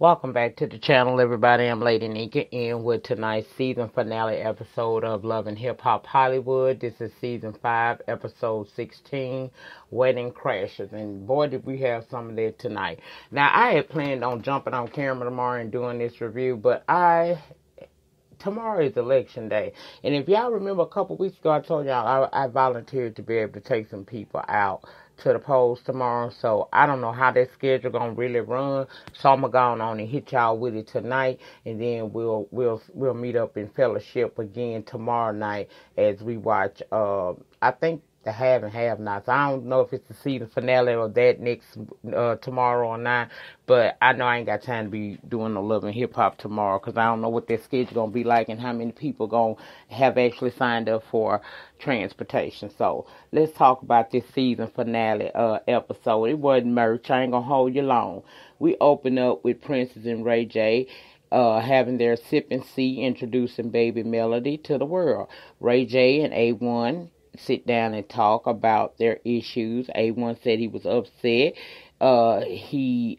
Welcome back to the channel, everybody. I'm Lady Nyca, and with tonight's season finale episode of Love and Hip Hop Hollywood. This is season 5, episode 16, Wedding Crashers. And boy, did we have some of that tonight. Now, I had planned on jumping on camera tomorrow and doing this review, but tomorrow is election day. And if y'all remember a couple weeks ago, I told y'all I volunteered to be able to take some people out to the polls tomorrow. So I don't know how that schedule gonna really run. So I'm gonna go on and hit y'all with it tonight, and then we'll meet up in fellowship again tomorrow night as we watch I think the have and have nots. I don't know if it's the season finale or that next tomorrow or not, but I know I ain't got time to be doing no Love and Hip Hop tomorrow because I don't know what their schedule gonna be like and how many people gonna have actually signed up for transportation. So let's talk about this season finale episode. It wasn't merch. I ain't gonna hold you long. We open up with Princess and Ray J having their sip and see, introducing Baby Melody to the world. Ray J and A1 sit down and talk about their issues. A1 said he was upset. He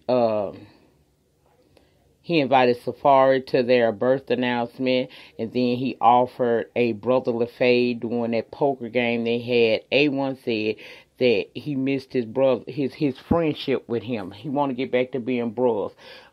invited Safari to their birth announcement, and then he offered a brotherly fade during that poker game they had. A1 said that he missed his brother, his friendship with him. He want to get back to being bros.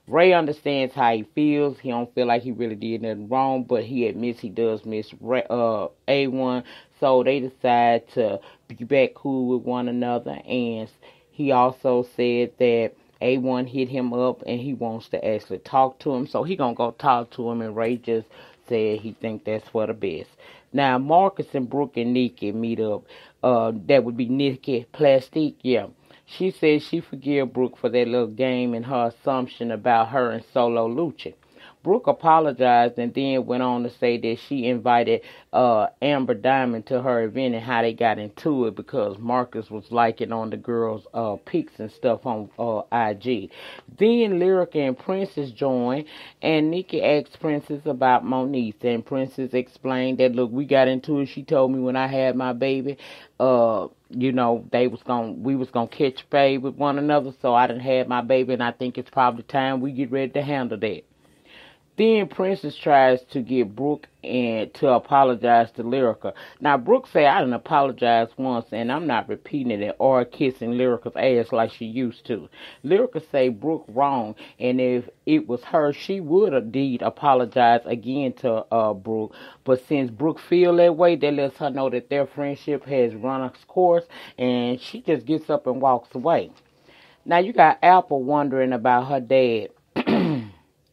Ray understands how he feels. He don't feel like he really did nothing wrong, but he admits he does miss A1. So they decide to be back cool with one another. And he also said that A1 hit him up and he wants to actually talk to him. So he gonna go talk to him, and Ray just said he think that's for the best. Now Marcus and Brooke and Nyca meet up. That would be Nyca Plastique, yeah. She said she forgive Brooke for that little game and her assumption about her and Solo Lucci. Brooke apologized and then went on to say that she invited Amber Diamond to her event and how they got into it because Marcus was liking on the girls' pics and stuff on IG. Then Lyrica and Princess joined, and Nyca asked Princess about Monique, and Princess explained that, look, we got into it. She told me when I had my baby, we was gonna catch fade with one another, so I done had my baby, and I think it's probably time we get ready to handle that. Then Princess tries to get Brooke and to apologize to Lyrica. Now, Brooke said, I done apologized once, and I'm not repeating it or kissing Lyrica's ass like she used to. Lyrica say Brooke wrong, and if it was her, she would indeed apologize again to Brooke. But since Brooke feel that way, that lets her know that their friendship has run its course, and she just gets up and walks away. Now, you got Apple wondering about her dad.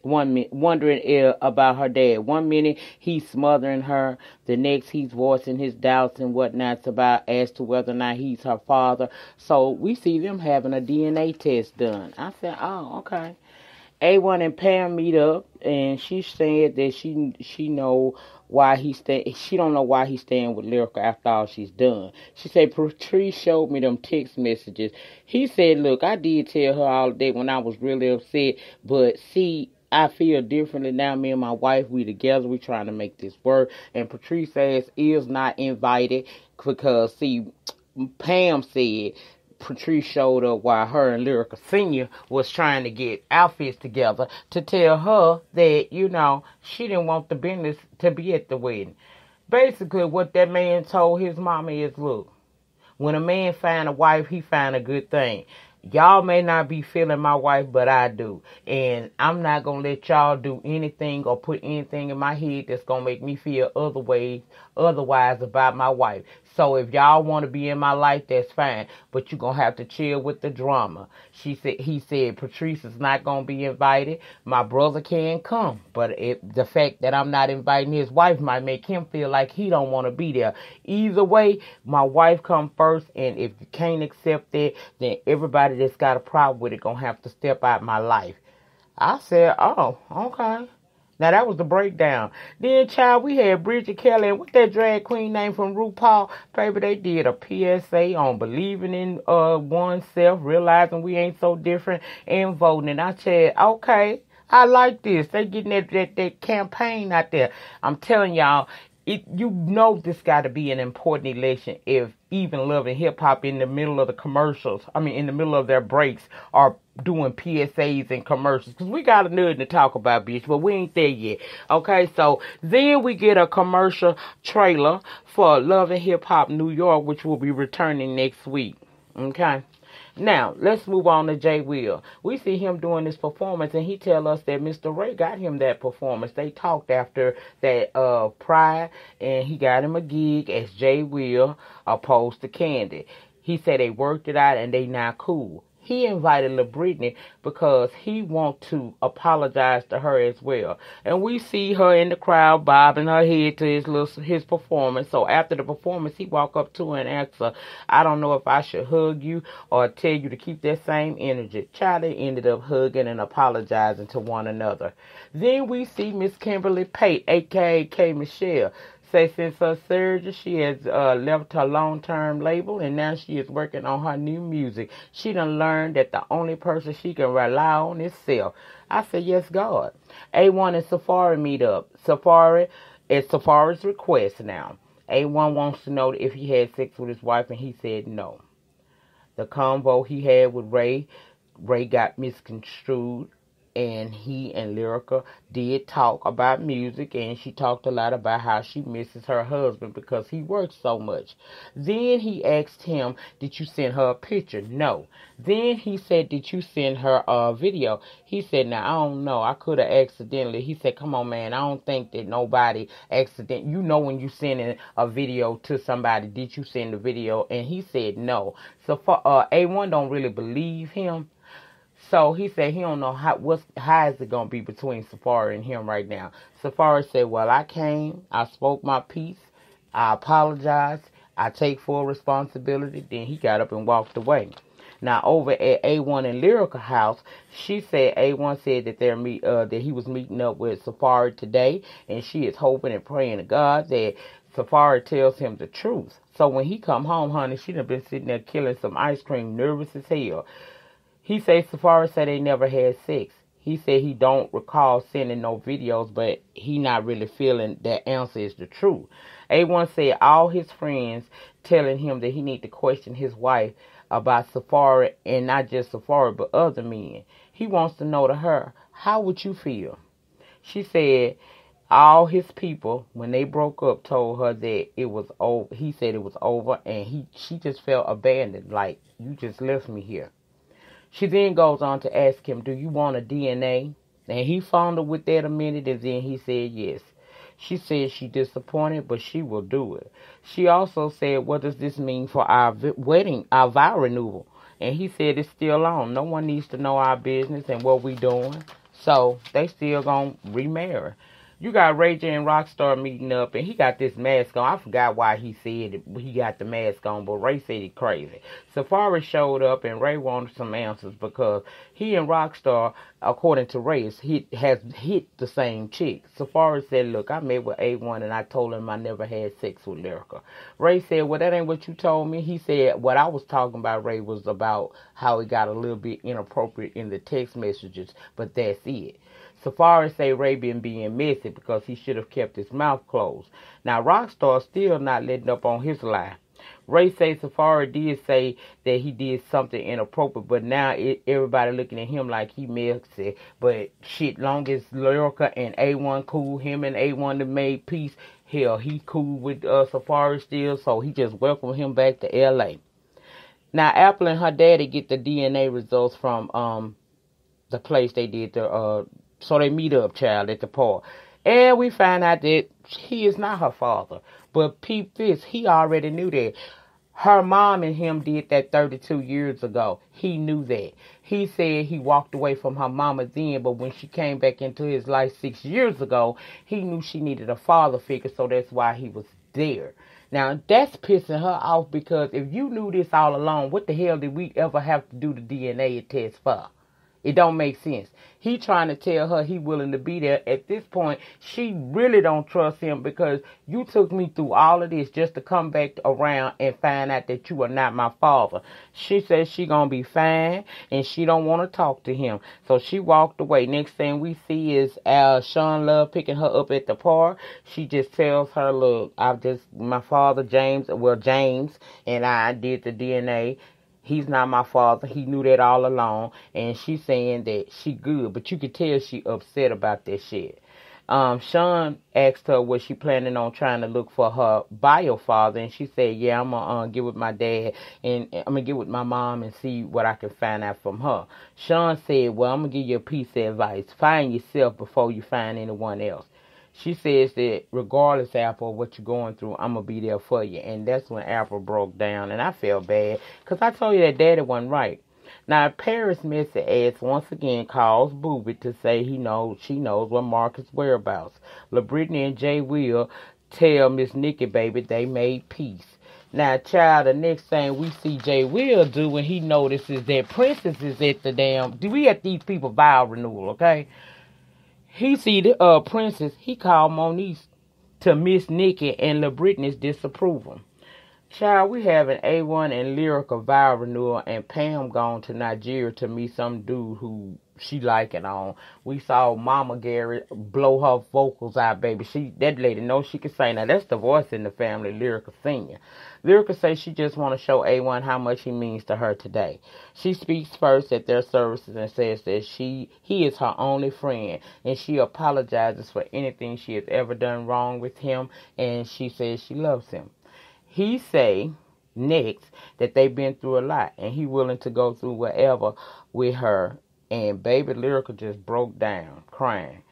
Wondering about her dad. 1 minute he's smothering her, the next he's voicing his doubts and whatnots about as to whether or not he's her father. So we see them having a DNA test done. I said, oh, okay. A1 and Pam meet up, and she said that she know why she don't know why he's staying with Lyrica after all she's done. She said Patrice showed me them text messages. He said, look, I did tell her all day when I was really upset, but see, I feel differently now. Me and my wife, we together. We trying to make this work. And Patrice says is not invited because, see, Pam said Patrice showed up while her and Lyrica Sr. was trying to get outfits together to tell her that, she didn't want the business to be at the wedding. Basically, what that man told his mama is, look, when a man find a wife, he find a good thing. Y'all may not be feeling my wife, but I do. And I'm not going to let y'all do anything or put anything in my head that's going to make me feel otherwise about my wife. So if y'all want to be in my life, that's fine. But you're going to have to chill with the drama. He said Patrice is not going to be invited. My brother can come. But the fact that I'm not inviting his wife might make him feel like he don't want to be there. Either way, my wife come first. And if you can't accept that, then everybody that's got a problem with it gonna have to step out my life. I said, oh, okay. Now that was the breakdown. Then, child, we had Bridget Kelly and what that drag queen name from RuPaul. Baby, they did a PSA on believing in oneself, realizing we ain't so different, and voting. And I said, okay, I like this. They getting that campaign out there. I'm telling y'all, this got to be an important election if even Love and Hip Hop in the middle of the commercials, in the middle of their breaks, are doing PSAs and commercials. Because we got nothing to talk about, bitch, but we ain't there yet. Okay, so then we get a commercial trailer for Love and Hip Hop New York, which will be returning next week. Okay. Now, let's move on to Jay Will. We see him doing this performance, and he tell us that Mr. Ray got him that performance. They talked after that Pride, and he got him a gig as Jay Will opposed to Candy. He said they worked it out, and they now cool. He invited La Brittany because he want to apologize to her as well. And we see her in the crowd bobbing her head to his performance. So after the performance, he walk up to her and ask her, I don't know if I should hug you or tell you to keep that same energy. Child, they ended up hugging and apologizing to one another. Then we see Miss Kimberly Pate, a.k.a. K. Michelle, say since her surgery, she has left her long-term label, and now she is working on her new music. She done learned that the only person she can rely on is self. I said, yes, God. A1 and Safari meet up. It's Safari's request now. A1 wants to know if he had sex with his wife, and he said no. The convo he had with Ray got misconstrued. And he and Lyrica did talk about music, and she talked a lot about how she misses her husband because he works so much. Then he asked him, did you send her a picture? No. Then he said, did you send her a video? He said, now, I don't know. I could have accidentally. He said, come on, man. I don't think that nobody accident. You know when you send a video to somebody, did you send the video? And he said, no. So for A1 don't really believe him. So he said he don't know how is it gonna be between Safari and him right now. Safari said, well, I came, I spoke my piece, I apologized, I take full responsibility. Then he got up and walked away. Now over at A1 and Lyrica house, she said A1 said that that he was meeting up with Safari today, and she is hoping and praying to God that Safari tells him the truth. So when he come home, honey, she done been sitting there killing some ice cream, nervous as hell. He said Safari said they never had sex. He said he don't recall sending no videos, but he not really feeling that answer is the truth. A1 said all his friends telling him that he need to question his wife about Safari, and not just Safari, but other men. He wants to know to her, how would you feel? She said all his people, when they broke up, told her that it was over. He said it was over, and she just felt abandoned, like, you just left me here. She then goes on to ask him, do you want a DNA? And he fondled with that a minute, and then he said yes. She said she's disappointed, but she will do it. She also said, what does this mean for our vow renewal? And he said it's still on. No one needs to know our business and what we doing. So they still gonna remarry. You got Ray J and Rockstar meeting up, and he got this mask on. I forgot why he said he got the mask on, but Ray said he crazy. Safari showed up, and Ray wanted some answers because he and Rockstar, according to Ray, has hit the same chick. Safari said, look, I met with A1, and I told him I never had sex with Lyrica. Ray said, well, that ain't what you told me. He said, what I was talking about, Ray, was about how it got a little bit inappropriate in the text messages, but that's it. Safari say Ray been being messy because he should have kept his mouth closed. Now, Rockstar still not letting up on his lie. Ray say Safari did say that he did something inappropriate, but now everybody looking at him like he messy. But shit, long as Lyrica and A1 cool, him and A1 have made peace, hell, he cool with Safari still, so he just welcomed him back to L.A. Now, Apple and her daddy get the DNA results from the place they did so they meet up, child, at the park. And we find out that he is not her father. But peep this, he already knew that. Her mom and him did that 32 years ago. He knew that. He said he walked away from her mama then, but when she came back into his life 6 years ago, he knew she needed a father figure, so that's why he was there. Now, that's pissing her off because if you knew this all along, what the hell did we ever have to do the DNA test for? It don't make sense. He trying to tell her he willing to be there. At this point, she really don't trust him because you took me through all of this just to come back around and find out that you are not my father. She says she gonna be fine and she don't want to talk to him. So she walked away. Next thing we see is Sean Love picking her up at the park. She just tells her, look, my father James, and I did the DNA. He's not my father. He knew that all along. And she's saying that she good. But you could tell she upset about that shit. Sean asked her was she planning on trying to look for her bio father. And she said, yeah, I'm going to get with my dad. And I'm going to get with my mom and see what I can find out from her. Sean said, well, I'm going to give you a piece of advice. Find yourself before you find anyone else. She says that regardless, Apple, of what you're going through, I'm going to be there for you. And that's when Apple broke down. And I felt bad because I told you that daddy wasn't right. Now, Paris Missy ass once again calls Booby to say she knows what Marcus' whereabouts. LaBrittany and Jay Will tell Miss Nikki, baby, they made peace. Now, child, the next thing we see Jay Will do when he notices that Princess is at the damn... We at these people vow renewal, okay? He see the Princess. He called Monique to Miss Nikki and LaBrittany's disapproval. Child, we have an A1 and Lyrica vow renewal, and Pam gone to Nigeria to meet some dude who she liking on. We saw Mama Gary blow her vocals out, baby. That lady knows she can sing. Now that's the voice in the family, Lyrica Senior. Lyrica says she just want to show A1 how much he means to her today. She speaks first at their services and says that he is her only friend, and she apologizes for anything she has ever done wrong with him, and she says she loves him. He say next that they've been through a lot, and he willing to go through whatever with her. And baby Lyrica just broke down, crying.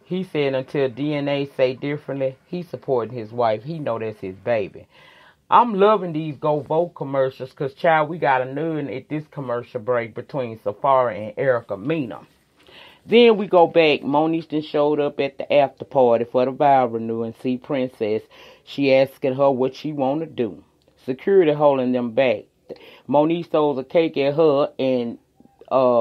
He said until DNA say differently, he's supporting his wife. He know that's his baby. I'm loving these Go Vote commercials because, child, we got a new at this commercial break between Safari and Erica Mena. Then we go back. Monique then showed up at the after party for the vow renewal and see Princess. She asking her what she want to do. Security holding them back. Monique throws a cake at her and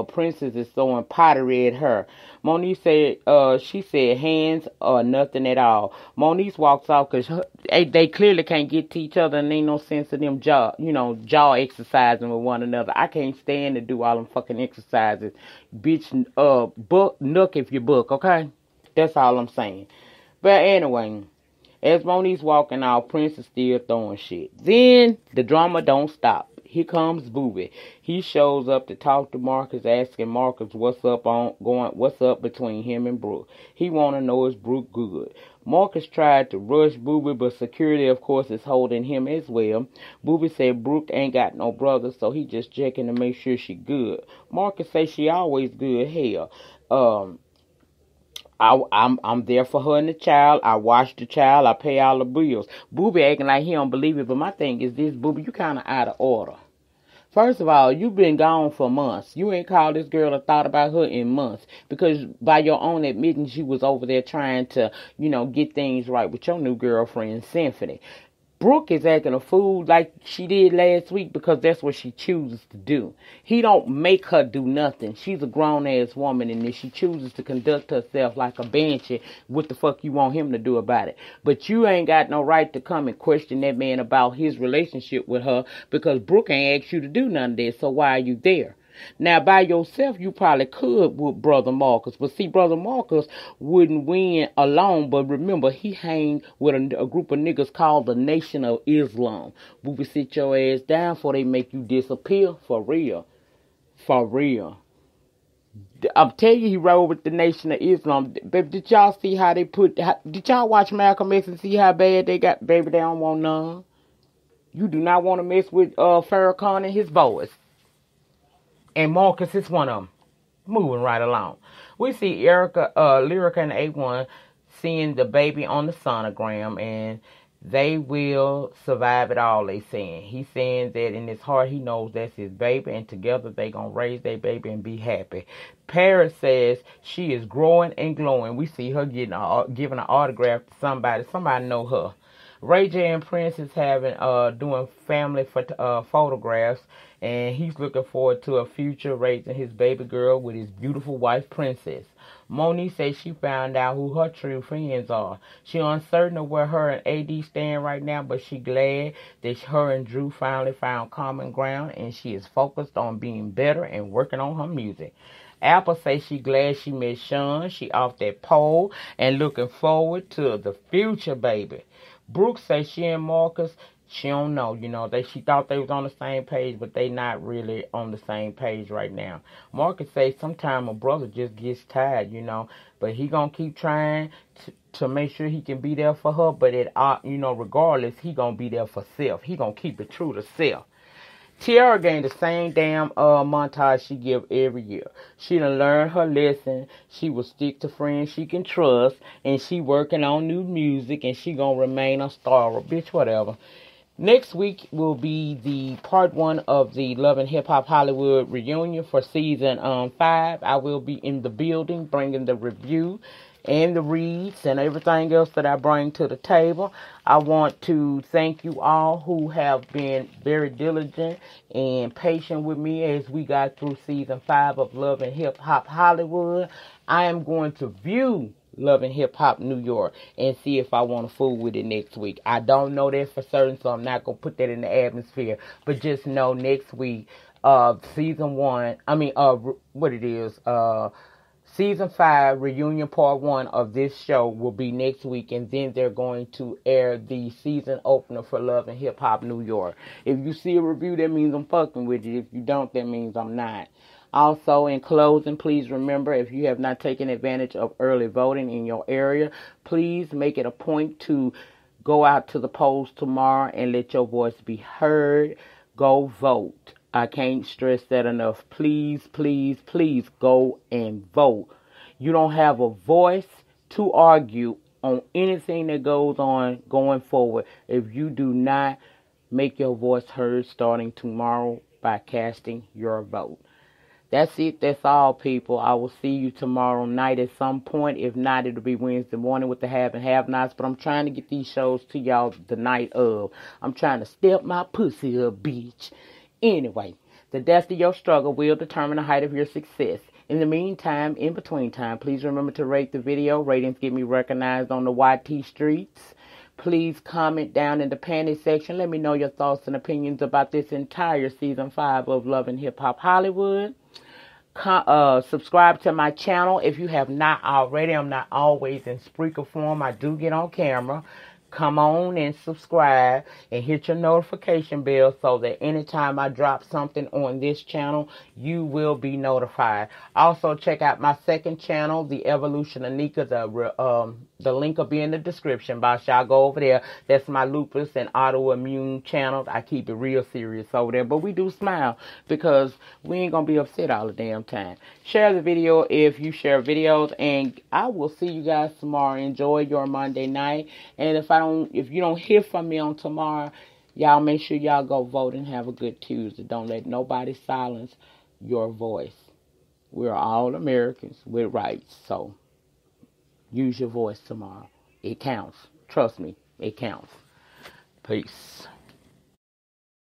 Princess is throwing pottery at her. Monique said, she said hands or nothing at all. Monique walks off because they clearly can't get to each other and ain't no sense of them jaw exercising with one another. I can't stand to do all them fucking exercises. Bitch, nook if you book, okay? That's all I'm saying. But anyway, as Monique's walking out, Prince is still throwing shit. Then the drama don't stop. Here comes Booby. He shows up to talk to Marcus, asking Marcus what's up between him and Brooke. He want to know is Brooke good. Marcus tried to rush Booby, but security, of course, is holding him as well. Booby said Brooke ain't got no brother, so he just checking to make sure she good. Marcus say she always good. Hell, I'm there for her and the child. I watch the child. I pay all the bills. Booby acting like he don't believe it, but my thing is this, Booby, you kind of out of order. First of all, you've been gone for months. You ain't called this girl or thought about her in months. Because by your own admittance, you was over there trying to, get things right with your new girlfriend, Symphony. Brooke is acting a fool like she did last week because that's what she chooses to do. He don't make her do nothing. She's a grown-ass woman, and if she chooses to conduct herself like a banshee, what the fuck you want him to do about it? But you ain't got no right to come and question that man about his relationship with her because Brooke ain't asked you to do none of that, so why are you there? Now, by yourself, you probably could with Brother Marcus. But see, Brother Marcus wouldn't win alone. But remember, he hang with a group of niggas called the Nation of Islam. Booby, sit your ass down before they make you disappear. For real. For real. I'm telling you, he rode with the Nation of Islam. Baby, did y'all see how they did y'all watch Malcolm X and see how bad they got? Baby, they don't want none. You do not want to mess with Farrakhan and his boys. And Marcus is one of them. Moving right along. We see Lyrica and A1 seeing the baby on the sonogram, and they will survive it all, they saying. He's saying that in his heart he knows that's his baby, and together they gonna raise their baby and be happy. Paris says she is growing and glowing. We see her giving an autograph to somebody. Somebody know her. Ray J and Prince is doing family photographs, and he's looking forward to a future raising his baby girl with his beautiful wife, Princess. Monique says she found out who her true friends are. She uncertain of where her and AD stand right now, but she glad that her and Drew finally found common ground, and she is focused on being better and working on her music. Apple says she glad she met Sean. She off that pole and looking forward to the future, baby. Brooke says she and Marcus, she don't know, she thought they was on the same page, but they not really on the same page right now. Marcus says sometimes a brother just gets tired, but he gonna keep trying to make sure he can be there for her, but regardless, he gonna be there for self. He gonna keep it true to self. Tiara gained the same damn montage she give every year. She done learned her lesson. She will stick to friends she can trust, and she working on new music, and she gonna remain a star, bitch, whatever. Next week will be the part 1 of the Love and Hip Hop Hollywood reunion for season 5. I will be in the building bringing the review and the reads and everything else that I bring to the table. I want to thank you all who have been very diligent and patient with me as we got through season 5 of Love and Hip Hop Hollywood. I am going to view Love and Hip Hop New York and see if I want to fool with it next week. I don't know that for certain, so I'm not going to put that in the atmosphere. But just know next week, season 1, Season 5 reunion part 1 of this show will be next week, and then they're going to air the season opener for Love and Hip Hop New York. If you see a review, that means I'm fucking with you. If you don't, that means I'm not. Also, in closing, please remember, if you have not taken advantage of early voting in your area, please make it a point to go out to the polls tomorrow and let your voice be heard. Go vote. I can't stress that enough. Please, please, please go and vote. You don't have a voice to argue on anything that goes on going forward if you do not make your voice heard starting tomorrow by casting your vote. That's it. That's all, people. I will see you tomorrow night at some point. If not, it'll be Wednesday morning with the have and have-nots. But I'm trying to get these shows to y'all the night of. I'm trying to step my pussy up, bitch. Anyway, the depth of your struggle will determine the height of your success. In the meantime, in between time, please remember to rate the video. Ratings get me recognized on the YT streets. Please comment down in the panty section. Let me know your thoughts and opinions about this entire season 5 of Love and Hip Hop Hollywood. Subscribe to my channel if you have not already. I'm not always in Spreaker form. I do get on camera. Come on and subscribe and hit your notification bell so that anytime I drop something on this channel, you will be notified. Also, check out my second channel, The Evolution of Nyca. The link will be in the description box. Y'all go over there. That's my lupus and autoimmune channel. I keep it real serious over there. But we do smile because we ain't going to be upset all the damn time. Share the video if you share videos. And I will see you guys tomorrow. Enjoy your Monday night. And if you don't hear from me on tomorrow, y'all make sure y'all go vote and have a good Tuesday. Don't let nobody silence your voice. We're all Americans with rights. So use your voice tomorrow. It counts. Trust me, it counts. Peace.